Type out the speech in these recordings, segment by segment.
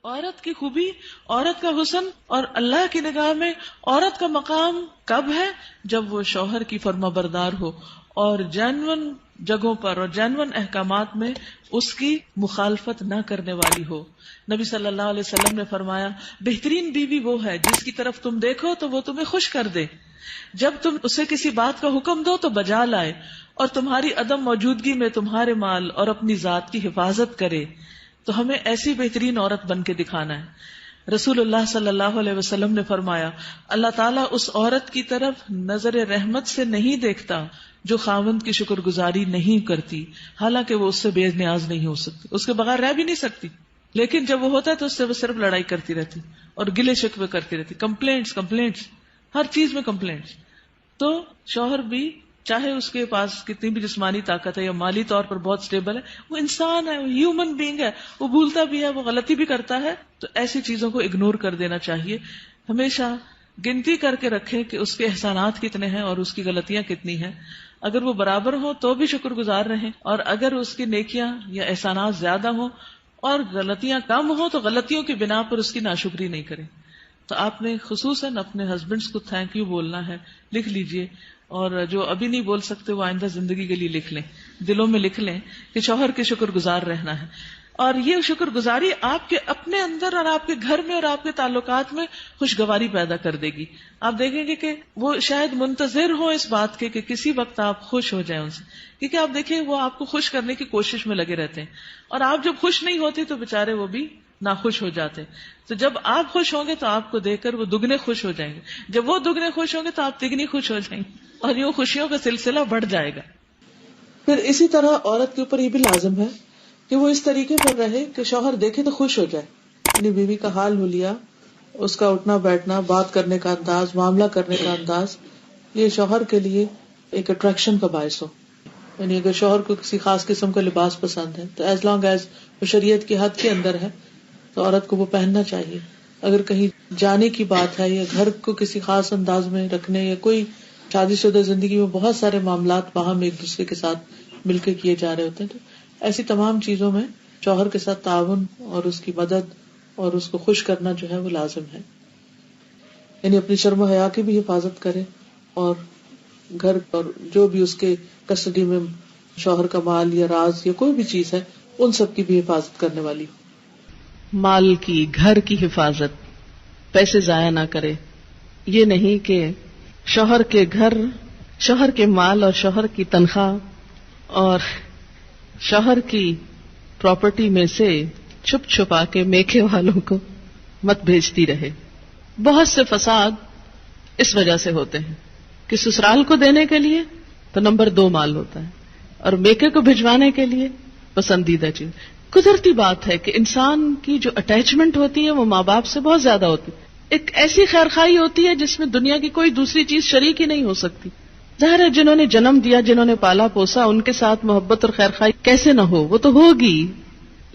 عورت کی خوبی، عورت کا حسن اور اللہ کی نگاہ میں عورت کا مقام کب ہے؟ جب وہ شوہر کی فرما بردار ہو اور جینون جگہوں پر اور جینون احکامات میں اس کی مخالفت نہ کرنے والی ہو. نبی صلی اللہ علیہ وسلم نے فرمایا بہترین بیوی وہ ہے جس کی طرف تم دیکھو تو وہ تمہیں خوش کر دے، جب تم اسے کسی بات کا حکم دو تو بجا لائے، اور تمہاری عدم موجودگی میں تمہارے مال اور اپنی ذات کی حفاظت کرے. تو ہمیں ایسی بہترین عورت بن کے دکھانا ہے. رسول اللہ صلی اللہ علیہ وسلم نے فرمایا اللہ تعالیٰ اس عورت کی طرف نظر رحمت سے نہیں دیکھتا جو خاوند کی شکر گزاری نہیں کرتی، حالانکہ وہ اس سے بے نیاز نہیں ہو سکتی، اس کے بغیر رہ بھی نہیں سکتی، لیکن جب وہ ہوتا ہے تو اس سے وہ صرف لڑائی کرتی رہتی اور گلے شکوے کرتی رہتی، کمپلینٹس ہر چیز میں کمپلینٹس. تو شوہر بھی چاہے اس کے پاس کتنی بھی جسمانی طاقت ہے یا مالی طور پر بہت سٹیبل ہے، وہ انسان ہے، وہ ہیومن بینگ ہے، وہ بھولتا بھی ہے، وہ غلطی بھی کرتا ہے. تو ایسی چیزوں کو اگنور کر دینا چاہیے. ہمیشہ گنتی کر کے رکھیں کہ اس کے احسانات کتنے ہیں اور اس کی غلطیاں کتنی ہیں. اگر وہ برابر ہوں تو بھی شکر گزار رہیں، اور اگر اس کی نیکیاں یا احسانات زیادہ ہوں اور غلطیاں کم ہوں تو غلطیوں کی بنا پر اس کی ناشکری نہیں کریں. تو آپ نے خصوصاً اپنے ہسبینڈس کو تھینک یو بولنا ہے، لکھ لیجئے، اور جو ابھی نہیں بول سکتے وہ آئندہ زندگی کے لیے لکھ لیں، دلوں میں لکھ لیں کہ شوہر کے شکر گزار رہنا ہے. اور یہ شکر گزاری آپ کے اپنے اندر اور آپ کے گھر میں اور آپ کے تعلقات میں خوشگواری پیدا کر دے گی. آپ دیکھیں گے کہ وہ شاید منتظر ہو اس بات کے کہ کسی وقت آپ خوش ہو جائیں ان سے، کیونکہ آپ دیکھیں وہ آپ کو خوش کرنے کی کوشش میں لگے رہتے ہیں، اور آپ جب خوش نہیں ہوتے تو بےچارے وہ بھی ناخوش ہو جاتے. تو جب آپ خوش ہوں گے تو آپ کو دیکھ کر وہ دگنے خوش ہو جائیں گے، جب وہ دگنے خوش ہوں گے تو آپ تگنی خوش ہو جائیں گے، اور یوں خوشیوں کا سلسلہ بڑھ جائے گا. پھر اسی طرح عورت کے اوپر یہ بھی لازم ہے کہ وہ اس طریقے پر رہے کہ شوہر دیکھے تو خوش ہو جائے. یعنی بیوی کا حال حلیہ، اس کا اٹھنا بیٹھنا، بات کرنے کا انداز، معاملہ کرنے کا انداز، یہ شوہر کے لیے ایک اٹریکشن کا باعث ہو. یعنی اگر شوہر کو کسی خاص قسم کا لباس پسند ہے تو ایز لانگ ایز وہ شریعت کی حد کے اندر ہے تو عورت کو وہ پہننا چاہیے. اگر کہیں جانے کی بات ہے یا گھر کو کسی خاص انداز میں رکھنے، یا کوئی شادی شدہ زندگی میں بہت سارے معاملات باہم ایک دوسرے کے ساتھ مل کے کیے جا رہے ہوتے ہیں، تو ایسی تمام چیزوں میں شوہر کے ساتھ تعاون اور اس کی مدد اور اس کو خوش کرنا جو ہے وہ لازم ہے. یعنی اپنی شرم و حیا کی بھی حفاظت کرے، اور گھر اور جو بھی اس کے کسٹڈی میں شوہر کا مال یا راز یا کوئی بھی چیز ہے ان سب کی بھی حفاظت کرنے والی ہو. مال کی، گھر کی حفاظت، پیسے ضائع نہ کرے. یہ نہیں کہ شوہر کے گھر، شوہر کے مال اور شوہر کی تنخواہ اور شوہر کی پراپرٹی میں سے چھپ چھپا کے میکے والوں کو مت بھیجتی رہے. بہت سے فساد اس وجہ سے ہوتے ہیں کہ سسرال کو دینے کے لیے تو نمبر 2 مال ہوتا ہے، اور میکے کو بھجوانے کے لیے پسندیدہ چیز. قدرتی بات ہے کہ انسان کی جو اٹیچمنٹ ہوتی ہے وہ ماں باپ سے بہت زیادہ ہوتی ہے. ایک ایسی خیرخواہی ہوتی ہے جس میں دنیا کی کوئی دوسری چیز شریک ہی نہیں ہو سکتی. ظاہر ہے جنہوں نے جنم دیا، جنہوں نے پالا پوسا، ان کے ساتھ محبت اور خیرخواہی کیسے نہ ہو، وہ تو ہوگی،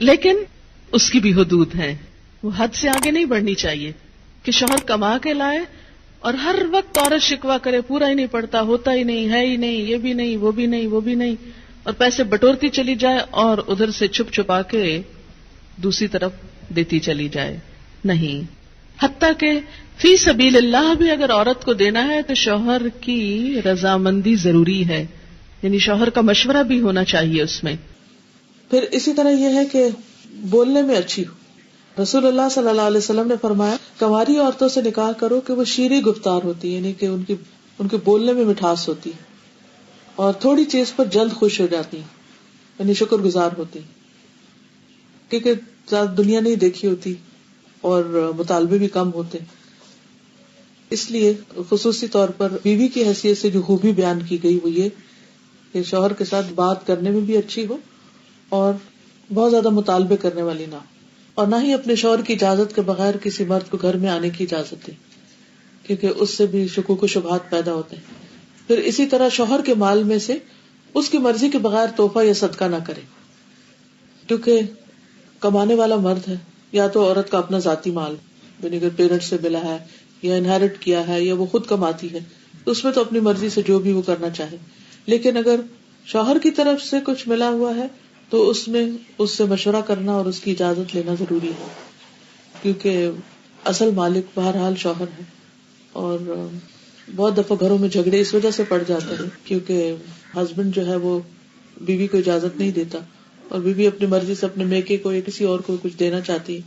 لیکن اس کی بھی حدود ہیں. وہ حد سے آگے نہیں بڑھنی چاہیے کہ شوہر کما کے لائے اور ہر وقت عورت شکوہ کرے پورا ہی نہیں پڑتا، ہوتا ہی نہیں، ہے ہی نہیں، یہ بھی نہیں، وہ بھی نہیں، وہ بھی نہیں، اور پیسے بٹورتی چلی جائے اور ادھر سے چھپ چھپا کے دوسری طرف دیتی چلی جائے. نہیں، حتیٰ کہ فی سبیل اللہ بھی اگر عورت کو دینا ہے تو شوہر کی رضامندی ضروری ہے، یعنی شوہر کا مشورہ بھی ہونا چاہیے اس میں. پھر اسی طرح یہ ہے کہ بولنے میں اچھی ہو. رسول اللہ صلی اللہ علیہ وسلم نے فرمایا کنواری عورتوں سے نکاح کرو کہ وہ شیریں گفتار ہوتی ہے، یعنی کہ ان کے بولنے میں مٹھاس ہوتی ہے اور تھوڑی چیز پر جلد خوش ہو جاتی ہیں، یعنی شکر گزار ہوتی ہیں، کیونکہ زیادہ دنیا نہیں دیکھی ہوتی اور مطالبے بھی کم ہوتے. اس لیے خصوصی طور پر بیوی کی حیثیت سے جو خوبی بیان کی گئی وہ یہ کہ شوہر کے ساتھ بات کرنے میں بھی اچھی ہو اور بہت زیادہ مطالبے کرنے والی نہ، اور نہ ہی اپنے شوہر کی اجازت کے بغیر کسی مرد کو گھر میں آنے کی اجازت دے، کیونکہ اس سے بھی شکوک و شبہات پیدا ہوتے ہیں. پھر اسی طرح شوہر کے مال میں سے اس کی مرضی کے بغیر تحفہ یا صدقہ نہ کرے، کیونکہ کمانے والا مرد ہے، یا تو عورت کا اپنا ذاتی مال یعنی اگر پیرنٹ سے ملا ہے یا انہیرٹ کیا ہے یا وہ خود کماتی ہے تو اس میں تو اپنی مرضی سے جو بھی وہ کرنا چاہے. لیکن اگر شوہر کی طرف سے کچھ ملا ہوا ہے تو اس میں اس سے مشورہ کرنا اور اس کی اجازت لینا ضروری ہے. کیونکہ اصل مالک بہرحال شوہر ہے. اور بہت دفعہ گھروں میں جھگڑے اس وجہ سے پڑ جاتے ہیں کیونکہ ہسبینڈ جو ہے وہ بیوی کو اجازت نہیں دیتا اور بیوی اپنی مرضی سے اپنے میکے کو یا کسی اور کو کچھ دینا چاہتی ہے,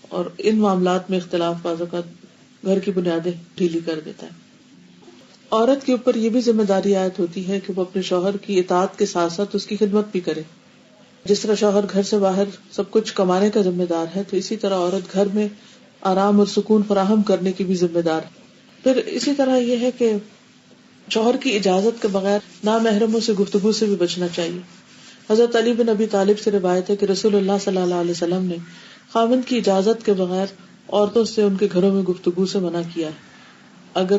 اور ان معاملات میں اختلاف بعض اوقات گھر کی بنیادیں ڈھیلی کر دیتا ہے. عورت کے اوپر یہ بھی ذمہ داری عائد ہوتی ہے کہ وہ اپنے شوہر کی اطاعت کے ساتھ ساتھ اس کی خدمت بھی کرے. جس طرح شوہر گھر سے باہر سب کچھ کمانے کا ذمہ دار ہے, تو اسی طرح عورت گھر میں آرام اور سکون فراہم کرنے کی بھی ذمہ دار ہے. پھر اسی طرح یہ ہے کہ شوہر کی اجازت کے بغیر نامحرموں سے گفتگو سے بھی بچنا چاہیے. حضرت علی بن ابی طالب سے روایت ہے کہ رسول اللہ صلی اللہ علیہ وسلم نے خاوند کی اجازت کے بغیر عورتوں سے ان کے گھروں میں گفتگو سے منع کیا ہے. اگر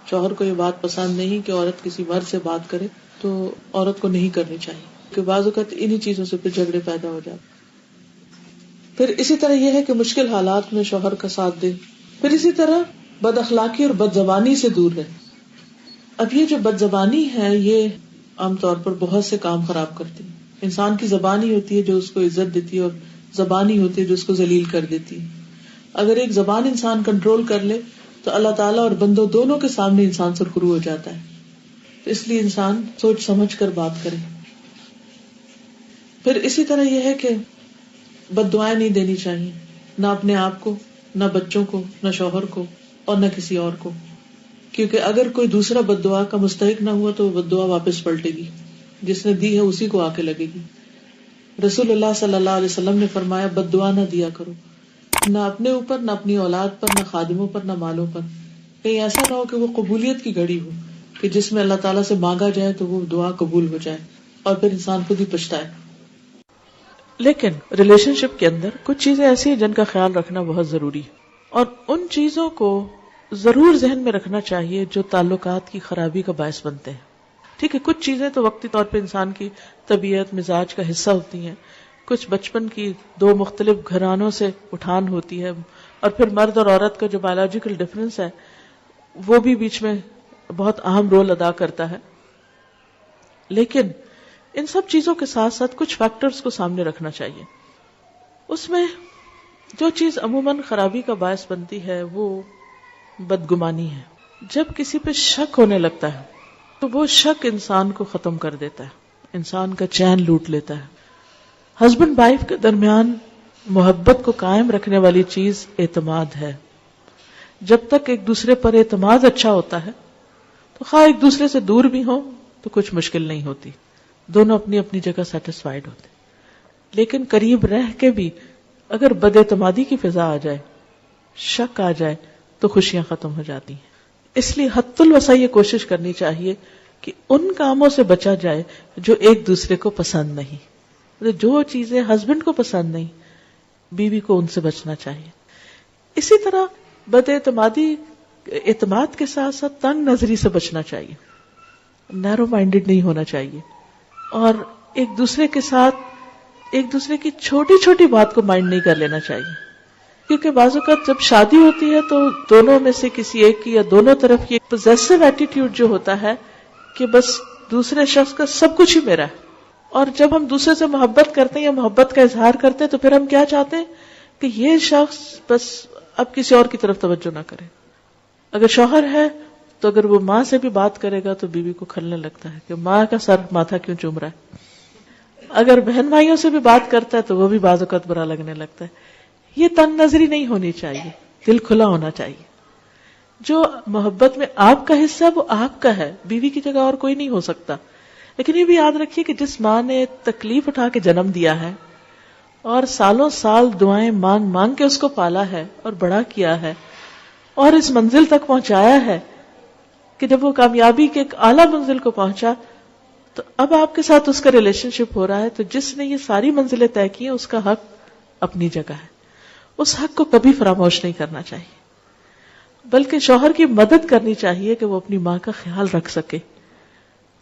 شوہر کو یہ بات پسند نہیں کہ عورت کسی مرد سے بات کرے تو عورت کو نہیں کرنی چاہیے, کہ بعض اوقات انہی چیزوں سے پھر جھگڑے پیدا ہو جاتے. پھر اسی طرح یہ ہے کہ مشکل حالات میں شوہر کا ساتھ دے. پھر اسی طرح بد اخلاقی اور بد زبانی سے دور رہے. اب یہ جو بد زبانی ہے یہ عام طور پر بہت سے کام خراب کرتی ہے. انسان کی زبان ہی ہوتی ہے جو اس کو عزت دیتی ہے, اور زبان ہی ہوتی ہے جو اس کو ذلیل کر دیتی ہے. اگر ایک زبان انسان کنٹرول کر لے تو اللہ تعالیٰ اور بندوں دونوں کے سامنے انسان سرخرو ہو جاتا ہے. تو اس لیے انسان سوچ سمجھ کر بات کرے. پھر اسی طرح یہ ہے کہ بد دعائیں نہیں دینی چاہیے, نہ اپنے آپ کو, نہ بچوں کو, نہ شوہر کو, اور نہ کسی اور کو, کیونکہ اگر کوئی دوسرا بد دعا کا مستحق نہ ہوا تو وہ بد دعا واپس پلٹے گی, جس نے دی ہے اسی کو آ کے لگے گی. رسول اللہ صلی اللہ علیہ وسلم نے فرمایا بد دعا نہ دیا کرو, نہ اپنے اوپر, نہ اپنی اولاد پر, نہ خادموں پر, نہ مالوں پر. کہیں ایسا نہ ہو کہ وہ قبولیت کی گھڑی ہو کہ جس میں اللہ تعالیٰ سے مانگا جائے تو وہ دعا قبول ہو جائے اور پھر انسان خود ہی پچھتائے. لیکن ریلیشن شپ کے اندر کچھ چیزیں ایسی ہیں جن کا خیال رکھنا بہت ضروری ہے, اور ان چیزوں کو ضرور ذہن میں رکھنا چاہیے جو تعلقات کی خرابی کا باعث بنتے ہیں. ٹھیک ہے, کچھ چیزیں تو وقتی طور پہ انسان کی طبیعت مزاج کا حصہ ہوتی ہیں, کچھ بچپن کی دو مختلف گھرانوں سے اٹھان ہوتی ہے, اور پھر مرد اور عورت کا جو بایولوجیکل ڈفرنس ہے وہ بھی بیچ میں بہت اہم رول ادا کرتا ہے. لیکن ان سب چیزوں کے ساتھ ساتھ کچھ فیکٹرز کو سامنے رکھنا چاہیے. اس میں جو چیز عموماً خرابی کا باعث بنتی ہے وہ بدگمانی ہے. جب کسی پہ شک ہونے لگتا ہے تو وہ شک انسان کو ختم کر دیتا ہے, انسان کا چین لوٹ لیتا ہے. ہسبینڈ وائف کے درمیان محبت کو قائم رکھنے والی چیز اعتماد ہے. جب تک ایک دوسرے پر اعتماد اچھا ہوتا ہے تو خواہ ایک دوسرے سے دور بھی ہوں تو کچھ مشکل نہیں ہوتی, دونوں اپنی اپنی جگہ سیٹسفائیڈ ہوتے. لیکن قریب رہ کے بھی اگر بد اعتمادی کی فضا آ جائے, شک آ جائے, تو خوشیاں ختم ہو جاتی ہیں. اس لیے حد الوسع یہ کوشش کرنی چاہیے کہ ان کاموں سے بچا جائے جو ایک دوسرے کو پسند نہیں. جو چیزیں ہسبینڈ کو پسند نہیں, بیوی کو ان سے بچنا چاہیے. اسی طرح بد اعتمادی, اعتماد کے ساتھ ساتھ تنگ نظری سے بچنا چاہیے, نیرو مائنڈڈ نہیں ہونا چاہیے, اور ایک دوسرے کے ساتھ ایک دوسرے کی چھوٹی چھوٹی بات کو مائنڈ نہیں کر لینا چاہیے. کیونکہ بعض اوقات جب شادی ہوتی ہے تو دونوں میں سے کسی ایک کی یا دونوں طرف کی پوزیسو ایٹیٹیوڈ جو ہوتا ہے کہ بس دوسرے شخص کا سب کچھ ہی میرا ہے, اور جب ہم دوسرے سے محبت کرتے ہیں یا محبت کا اظہار کرتے ہیں تو پھر ہم کیا چاہتے ہیں کہ یہ شخص بس اب کسی اور کی طرف توجہ نہ کرے. اگر شوہر ہے تو اگر وہ ماں سے بھی بات کرے گا تو بیوی کو کھلنے لگتا ہے کہ ماں کا سر ماتھا کیوں چوم رہا ہے. اگر بہن بھائیوں سے بھی بات کرتا ہے تو وہ بھی بعض اوقات برا لگنے لگتا ہے. یہ تنگ نظری نہیں ہونی چاہیے, دل کھلا ہونا چاہیے. جو محبت میں آپ کا حصہ وہ آپ کا ہے, بیوی کی جگہ اور کوئی نہیں ہو سکتا. لیکن یہ بھی یاد رکھیے کہ جس ماں نے تکلیف اٹھا کے جنم دیا ہے اور سالوں سال دعائیں مانگ مانگ کے اس کو پالا ہے اور بڑا کیا ہے اور اس منزل تک پہنچایا ہے کہ جب وہ کامیابی کے ایک اعلیٰ منزل کو پہنچا تو اب آپ کے ساتھ اس کا ریلیشن شپ ہو رہا ہے, تو جس نے یہ ساری منزلیں طے کی ہیں اس کا حق اپنی جگہ ہے. اس حق کو کبھی فراموش نہیں کرنا چاہیے, بلکہ شوہر کی مدد کرنی چاہیے کہ وہ اپنی ماں کا خیال رکھ سکے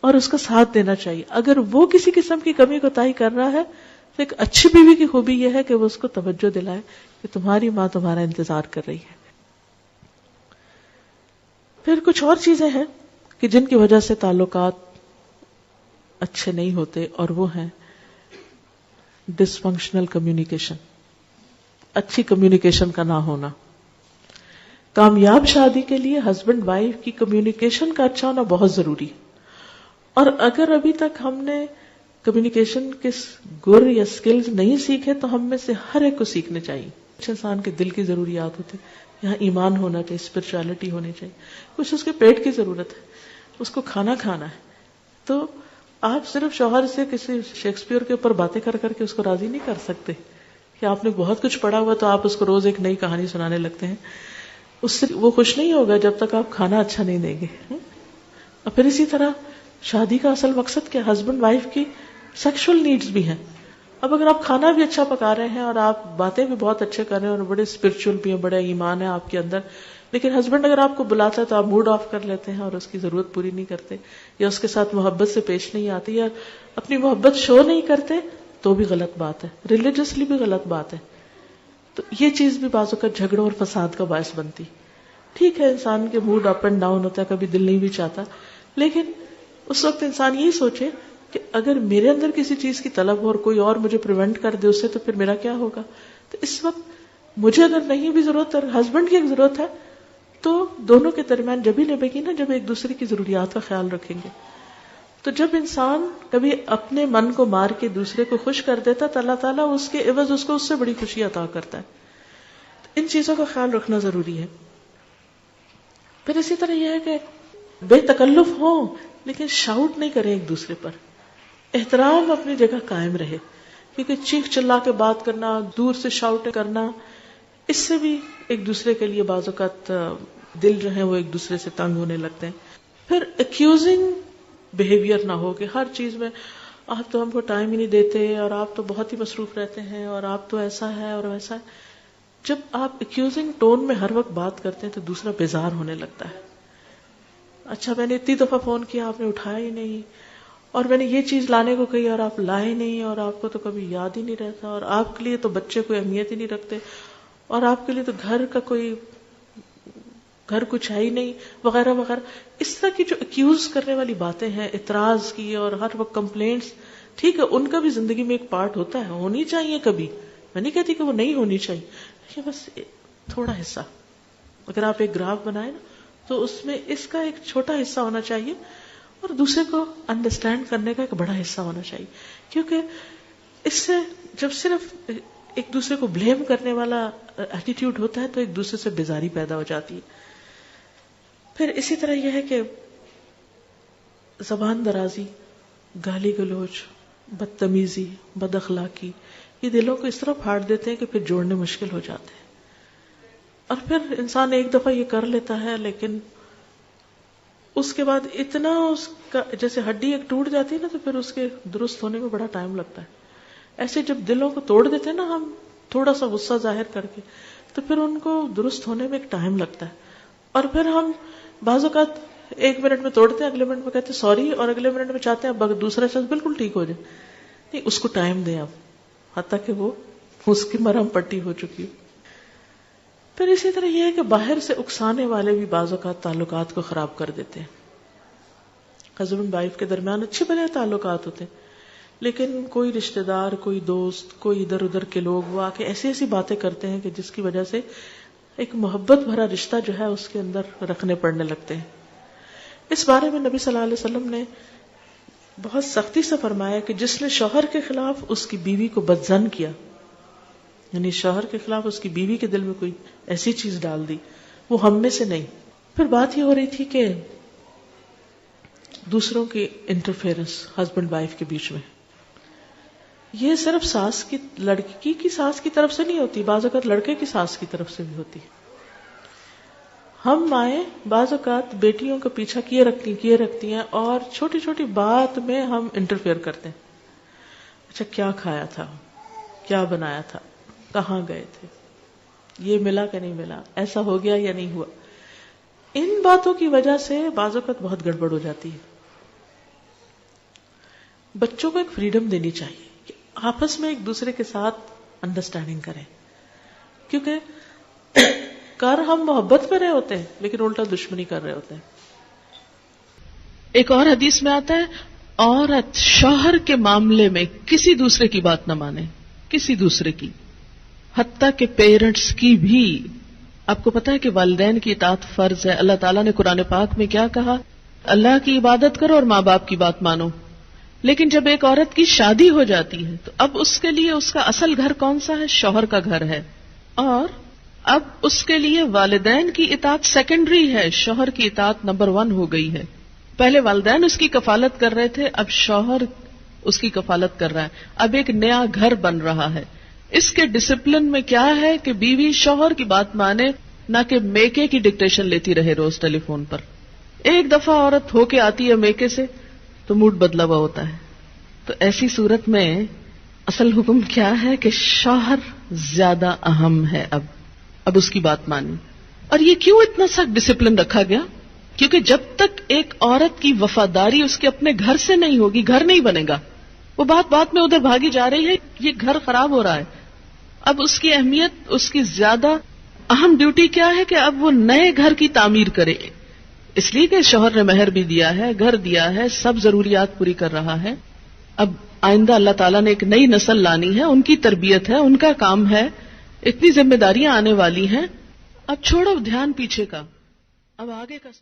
اور اس کا ساتھ دینا چاہیے. اگر وہ کسی قسم کی کمی کوتاہی کر رہا ہے تو ایک اچھی بیوی کی خوبی یہ ہے کہ وہ اس کو توجہ دلائے کہ تمہاری ماں تمہارا انتظار کر رہی ہے. پھر کچھ اور چیزیں ہیں کہ جن کی وجہ سے تعلقات اچھے نہیں ہوتے, اور وہ ہیں ڈس فنکشنل کمیونیکیشن. اچھی کمیونیکیشن کا نہ ہونا. کامیاب شادی کے لیے ہسبینڈ وائف کی کمیونیکیشن کا اچھا ہونا بہت ضروری ہے. اور اگر ابھی تک ہم نے کمیونیکیشن کے گر یا سکلز نہیں سیکھے تو ہم میں سے ہر ایک کو سیکھنے چاہیے. کچھ انسان کے دل کی ضروریات ہوتی ہیں, یہاں ایمان ہونا چاہیے, اسپرچولیٹی ہونی چاہیے. کچھ اس کے پیٹ کی ضرورت ہے, اس کو کھانا کھانا ہے. تو آپ صرف شوہر سے کسی شیکسپیئر کے اوپر باتیں کر کر کے اس کو راضی نہیں کر سکتے کہ آپ نے بہت کچھ پڑھا ہوا تو آپ اس کو روز ایک نئی کہانی سنانے لگتے ہیں. اس سے وہ خوش نہیں ہوگا جب تک آپ کھانا اچھا نہیں دیں گے. اور پھر اسی طرح شادی کا اصل مقصد کیا, ہسبینڈ وائف کی سیکشل نیڈز بھی ہیں. اب اگر آپ کھانا بھی اچھا پکا رہے ہیں اور آپ باتیں بھی بہت اچھے کر رہے ہیں اور بڑے اسپرچل بھی ہیں, بڑے ایمان ہے آپ کے اندر, لیکن ہسبینڈ اگر آپ کو بلاتا ہے تو آپ موڈ آف کر لیتے ہیں اور اس کی ضرورت پوری نہیں کرتے, یا اس کے ساتھ محبت سے پیش نہیں آتی, یا اپنی محبت شو نہیں کرتے, تو بھی غلط بات ہے, ریلیجسلی بھی غلط بات ہے. تو یہ چیز بھی بعض اوقات جھگڑوں اور فساد کا باعث بنتی. ٹھیک ہے, انسان کے موڈ اپ اینڈ ڈاؤن ہوتا ہے, کبھی دل نہیں بھی چاہتا, لیکن اس وقت انسان یہی سوچے کہ اگر میرے اندر کسی چیز کی طلب ہو اور کوئی اور مجھے پریونٹ کر دے اس سے, تو پھر میرا کیا ہوگا. تو اس وقت مجھے اگر نہیں بھی ضرورت اور ہسبینڈ کی ایک ضرورت ہے تو دونوں کے درمیان جب ہی نبھے گی نا جب ایک دوسرے کی ضروریات کا خیال رکھیں گے. تو جب انسان کبھی اپنے من کو مار کے دوسرے کو خوش کر دیتا تو اللہ تعالیٰ اس کے عوض اس کو اس سے بڑی خوشی عطا کرتا ہے. ان چیزوں کا خیال رکھنا ضروری ہے. پھر اسی طرح یہ ہے کہ بے تکلف ہو لیکن شاؤٹ نہیں کریں ایک دوسرے پر. احترام اپنی جگہ قائم رہے, کیونکہ چیخ چلا کے بات کرنا, دور سے شاؤٹ کرنا, اس سے بھی ایک دوسرے کے لیے بعض اوقات دل جو ہے وہ ایک دوسرے سے تنگ ہونے لگتے ہیں. پھر ایکیوزنگ بیہیویئر نہ ہو کہ ہر چیز میں آپ تو ہم کو ٹائم ہی نہیں دیتے اور آپ تو بہت ہی مصروف رہتے ہیں اور آپ تو ایسا ہے اور ویسا ہے. جب آپ ایکیوزنگ ٹون میں ہر وقت بات کرتے ہیں تو دوسرا بیزار ہونے لگتا ہے. اچھا میں نے اتنی دفعہ فون کیا آپ نے اٹھایا ہی نہیں, اور میں نے یہ چیز لانے کو کہی اور آپ لائے نہیں, اور آپ کو تو کبھی یاد ہی نہیں رہتا, اور آپ کے لیے تو بچے کوئی اہمیت ہی نہیں رکھتے, اور آپ کے لیے تو گھر کچھ ہے ہی نہیں, وغیرہ وغیرہ. اس طرح کی جو ایکیوز کرنے والی باتیں ہیں, اعتراض کی اور ہر وقت کمپلینٹس, ٹھیک ہے ان کا بھی زندگی میں ایک پارٹ ہوتا ہے, ہونی چاہیے کبھی, میں نہیں کہتی کہ وہ نہیں ہونی چاہیے, یہ بس تھوڑا حصہ. اگر آپ ایک گراف بنائیں نا تو اس میں اس کا ایک چھوٹا حصہ ہونا چاہیے اور دوسرے کو انڈرسٹینڈ کرنے کا ایک بڑا حصہ ہونا چاہیے. کیونکہ اس سے جب صرف ایک دوسرے کو بلیم کرنے والا ایٹیٹیوڈ ہوتا ہے تو ایک دوسرے سے بیزاری پیدا ہو جاتی ہے. پھر اسی طرح یہ ہے کہ زبان درازی, گالی گلوچ, بدتمیزی, بد اخلاقی, یہ دلوں کو اس طرح پھاڑ دیتے ہیں کہ پھر جوڑنے مشکل ہو جاتے ہیں. اور پھر انسان ایک دفعہ یہ کر لیتا ہے لیکن اس کے بعد اتنا اس کا جیسے ہڈی ایک ٹوٹ جاتی ہے نا تو پھر اس کے درست ہونے میں بڑا ٹائم لگتا ہے. ایسے جب دلوں کو توڑ دیتے ہیں نا ہم تھوڑا سا غصہ ظاہر کر کے تو پھر ان کو درست ہونے میں ایک ٹائم لگتا ہے. اور پھر ہم بعض اوقات 1 منٹ میں توڑتے ہیں, اگلے منٹ میں کہتے ہیں سوری, اور اگلے منٹ میں چاہتے ہیں دوسرا شخص بالکل ٹھیک ہو جائے. نہیں, اس کو ٹائم دیں آپ حتیٰ کہ وہ اس کی مرہم پٹی ہو چکی. پھر اسی طرح یہ ہے کہ باہر سے اکسانے والے بھی بعض اوقات تعلقات کو خراب کر دیتے ہیں. ہسبینڈ وائف کے درمیان اچھے بھلے تعلقات ہوتے ہیں لیکن کوئی رشتہ دار, کوئی دوست, کوئی ادھر ادھر کے لوگ وہ آ کے ایسی ایسی باتیں کرتے ہیں کہ جس کی وجہ سے ایک محبت بھرا رشتہ جو ہے اس کے اندر رکھنے پڑنے لگتے ہیں. اس بارے میں نبی صلی اللہ علیہ وسلم نے بہت سختی سے فرمایا کہ جس نے شوہر کے خلاف اس کی بیوی کو بدظن کیا, یعنی شوہر کے خلاف اس کی بیوی کے دل میں کوئی ایسی چیز ڈال دی, وہ ہم میں سے نہیں. پھر بات یہ ہو رہی تھی کہ دوسروں کی انٹرفیئرنس ہسبینڈ وائف کے بیچ میں, یہ صرف ساس کی لڑکی کی ساس کی طرف سے نہیں ہوتی, بعض اوقات لڑکے کی ساس کی طرف سے بھی ہوتی. ہم مائیں بعض اوقات بیٹیوں کا پیچھا کیے رکھتی ہیں اور چھوٹی چھوٹی بات میں ہم انٹرفیئر کرتے ہیں. اچھا کیا کھایا تھا, کیا بنایا تھا, کہاں گئے تھے, یہ ملا کہ نہیں ملا, ایسا ہو گیا یا نہیں ہوا. ان باتوں کی وجہ سے بعض اوقات بہت گڑبڑ ہو جاتی ہے. بچوں کو ایک فریڈم دینی چاہیے کہ آپس میں ایک دوسرے کے ساتھ انڈرسٹینڈنگ کریں, کیونکہ کر ہم محبت کر رہے ہوتے ہیں لیکن الٹا دشمنی کر رہے ہوتے ہیں. ایک اور حدیث میں آتا ہے عورت شوہر کے معاملے میں کسی دوسرے کی بات نہ مانے, کسی دوسرے کی, حتیٰ کہ پیرنٹس کی بھی. آپ کو پتا ہے کہ والدین کی اطاعت فرض ہے. اللہ تعالیٰ نے قرآن پاک میں کیا کہا؟ اللہ کی عبادت کرو اور ماں باپ کی بات مانو. لیکن جب ایک عورت کی شادی ہو جاتی ہے تو اب اس کے لیے اس کا اصل گھر کون سا ہے؟ شوہر کا گھر ہے. اور اب اس کے لیے والدین کی اطاعت سیکنڈری ہے، شوہر کی اطاعت نمبر 1 ہو گئی ہے. پہلے والدین اس کی کفالت کر رہے تھے، اب شوہر اس کی کفالت کر رہا ہے. اب ایک نیا گھر بن رہا ہے. اس کے ڈسپلن میں کیا ہے کہ بیوی شوہر کی بات مانے، نہ کہ میکے کی ڈکٹیشن لیتی رہے روز ٹیلی فون پر. ایک دفعہ عورت ہو کے آتی ہے میکے سے تو موڈ بدلا ہوا ہوتا ہے. تو ایسی صورت میں اصل حکم کیا ہے کہ شوہر زیادہ اہم ہے. اب اس کی بات مانی. اور یہ کیوں اتنا سخت ڈسپلن رکھا گیا؟ کیونکہ جب تک ایک عورت کی وفاداری اس کے اپنے گھر سے نہیں ہوگی، گھر نہیں بنے گا. وہ بات میں ادھر بھاگی جا رہی ہے، یہ گھر خراب ہو رہا ہے. اب اس کی اہمیت، اس کی زیادہ اہم ڈیوٹی کیا ہے کہ اب وہ نئے گھر کی تعمیر کرے. اس لیے کہ شوہر نے مہر بھی دیا ہے، گھر دیا ہے، سب ضروریات پوری کر رہا ہے. اب آئندہ اللہ تعالیٰ نے ایک نئی نسل لانی ہے، ان کی تربیت ہے، ان کا کام ہے، اتنی ذمہ داریاں آنے والی ہیں. اب چھوڑو دھیان پیچھے کا، اب آگے کا سوچو.